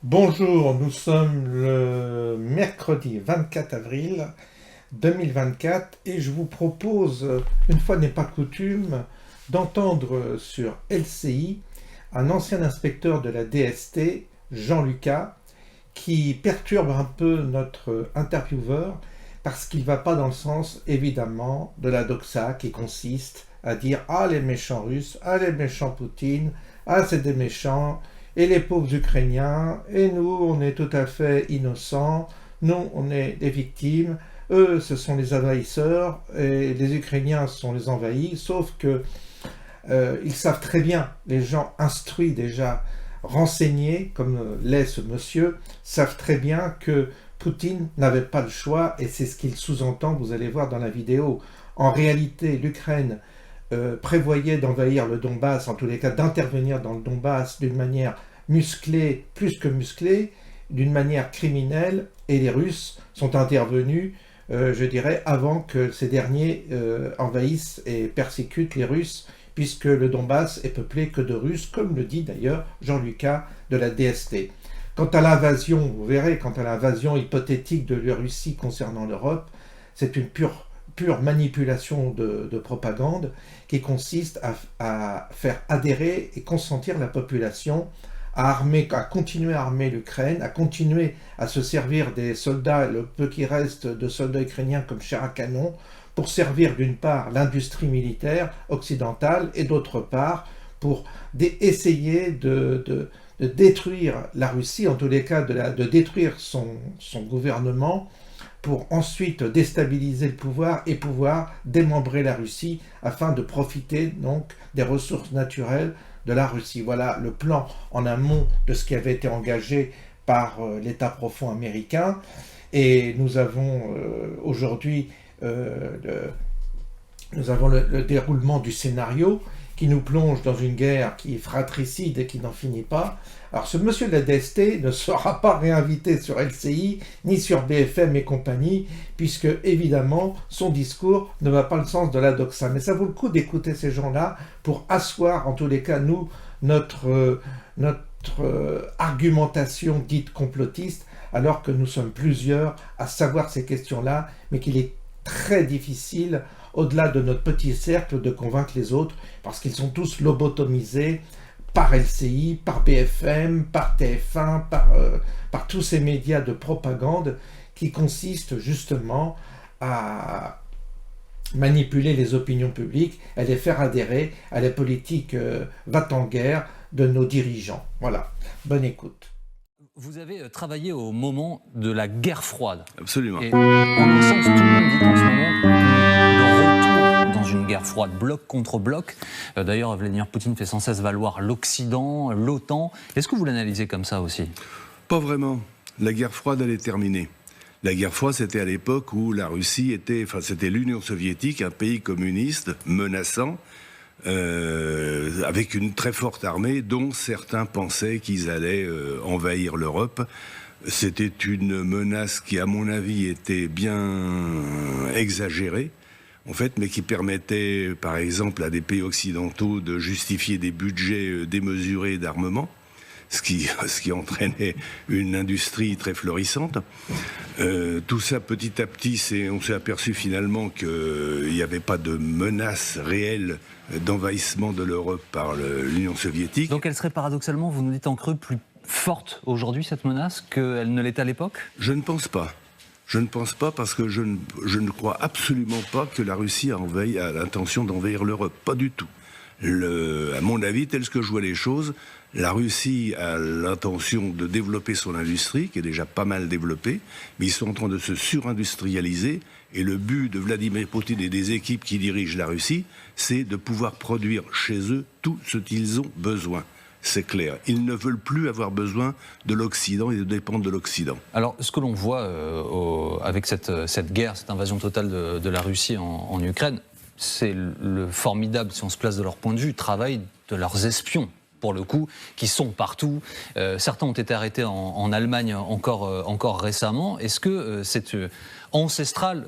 Bonjour, nous sommes le mercredi 24 avril 2024 et je vous propose, une fois n'est pas coutume, d'entendre sur LCI un ancien inspecteur de la DST, Jean Lucas, qui perturbe un peu notre intervieweur parce qu'il ne va pas dans le sens, évidemment, de la doxa qui consiste à dire « Ah, les méchants Russes, ah, les méchants Poutine, ah, c'est des méchants ». Et les pauvres Ukrainiens, et nous, on est tout à fait innocents, nous, on est des victimes, eux, ce sont les envahisseurs, et les Ukrainiens sont les envahis, sauf que ils savent très bien, les gens instruits déjà, renseignés, comme l'est ce monsieur, savent très bien que Poutine n'avait pas le choix, et c'est ce qu'il sous-entend, vous allez voir dans la vidéo. En réalité, l'Ukraine prévoyait d'envahir le Donbass, en tous les cas d'intervenir dans le Donbass d'une manière musclée, plus que musclée, d'une manière criminelle, et les Russes sont intervenus, je dirais, avant que ces derniers envahissent et persécutent les Russes, puisque le Donbass est peuplé que de Russes, comme le dit d'ailleurs Jean Lucas de la DST. Quant à l'invasion, vous verrez, quant à l'invasion hypothétique de la Russie concernant l'Europe, c'est une pure manipulation de propagande qui consiste à faire adhérer et consentir la population à continuer à armer l'Ukraine, à continuer à se servir des soldats, le peu qui reste de soldats ukrainiens comme chair à canon, pour servir d'une part l'industrie militaire occidentale et d'autre part pour essayer de détruire la Russie, en tous les cas de détruire son gouvernement, pour ensuite déstabiliser le pouvoir et pouvoir démembrer la Russie afin de profiter donc des ressources naturelles de la Russie. Voilà le plan en amont de ce qui avait été engagé par l'État profond américain. Et nous avons aujourd'hui le déroulement du scénario qui nous plonge dans une guerre qui est fratricide et qui n'en finit pas. Alors ce monsieur de la DST ne sera pas réinvité sur LCI, ni sur BFM et compagnie, puisque évidemment son discours ne va pas le sens de la doxa. Mais ça vaut le coup d'écouter ces gens-là pour asseoir, en tous les cas, nous, notre argumentation dite complotiste, alors que nous sommes plusieurs à savoir ces questions-là, mais qu'il est très difficile, au-delà de notre petit cercle, de convaincre les autres, parce qu'ils sont tous lobotomisés par LCI, par BFM, par TF1, par tous ces médias de propagande qui consistent justement à manipuler les opinions publiques, à les faire adhérer à la politique va-t-en-guerre de nos dirigeants. Voilà, bonne écoute. Vous avez travaillé au moment de la guerre froide. Absolument. Et en un sens, tout le monde dit en ce moment le retour dans une guerre froide, bloc contre bloc. D'ailleurs, Vladimir Poutine fait sans cesse valoir l'Occident, l'OTAN. Est-ce que vous l'analysez comme ça aussi? Pas vraiment. La guerre froide, elle est terminée. La guerre froide, c'était à l'époque où la Russie c'était l'Union soviétique, un pays communiste, menaçant, avec une très forte armée dont certains pensaient qu'ils allaient envahir l'Europe. C'était une menace qui, à mon avis, était bien exagérée, en fait, mais qui permettait, par exemple, à des pays occidentaux de justifier des budgets démesurés d'armement, ce qui entraînait une industrie très florissante. Tout ça, petit à petit, on s'est aperçu finalement qu'il n'y avait pas de menace réelle d'envahissement de l'Europe par l'Union soviétique. Donc elle serait paradoxalement, vous nous dites en creux, plus forte aujourd'hui, cette menace, qu'elle ne l'était à l'époque? Je ne pense pas. Je ne pense pas parce que je ne crois absolument pas que la Russie a l'intention d'envahir l'Europe. Pas du tout. À mon avis, tel que je vois les choses, la Russie a l'intention de développer son industrie, qui est déjà pas mal développée, mais ils sont en train de se surindustrialiser, et le but de Vladimir Poutine et des équipes qui dirigent la Russie, c'est de pouvoir produire chez eux tout ce qu'ils ont besoin. C'est clair. Ils ne veulent plus avoir besoin de l'Occident et de dépendre de l'Occident. Alors, ce que l'on voit avec cette guerre, cette invasion totale de la Russie en Ukraine, c'est le formidable, si on se place de leur point de vue, travail de leurs espions, pour le coup, qui sont partout. Certains ont été arrêtés en Allemagne encore récemment. Est-ce que c'est ancestral?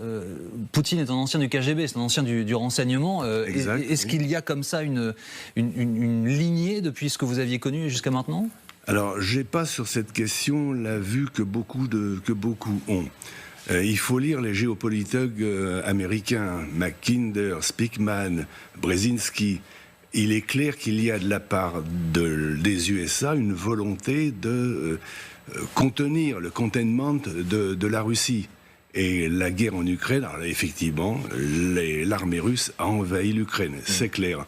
Poutine est un ancien du KGB, c'est un ancien du renseignement. Est-ce qu'il y a comme ça une lignée depuis ce que vous aviez connu jusqu'à maintenant? Alors, j'ai pas sur cette question la vue que beaucoup ont. Il faut lire les géopolitologues américains, Mackinder, Speakman, Brzezinski. Il est clair qu'il y a de la part des USA une volonté de contenir le containment de la Russie. Et la guerre en Ukraine, alors effectivement, l'armée russe a envahi l'Ukraine, c'est clair.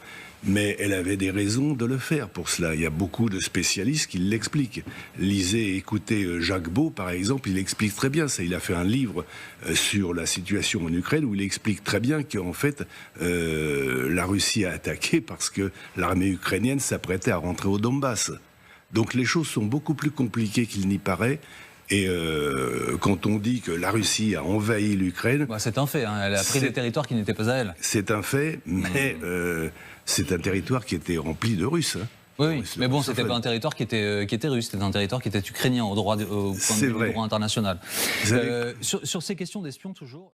Mais elle avait des raisons de le faire pour cela. Il y a beaucoup de spécialistes qui l'expliquent. Lisez, écoutez Jacques Beau, par exemple, il explique très bien ça. Il a fait un livre sur la situation en Ukraine où il explique très bien qu'en fait, la Russie a attaqué parce que l'armée ukrainienne s'apprêtait à rentrer au Donbass. Donc les choses sont beaucoup plus compliquées qu'il n'y paraît. Et quand on dit que la Russie a envahi l'Ukraine... Bah, c'est un fait, hein. Elle a pris des territoires qui n'étaient pas à elle. C'est un fait, mais c'est un territoire qui était rempli de Russes. Hein. Oui, mais bon, c'était pas un territoire qui était russe, c'était un territoire qui était ukrainien au point de vue du droit international. Sur ces questions d'espions, toujours...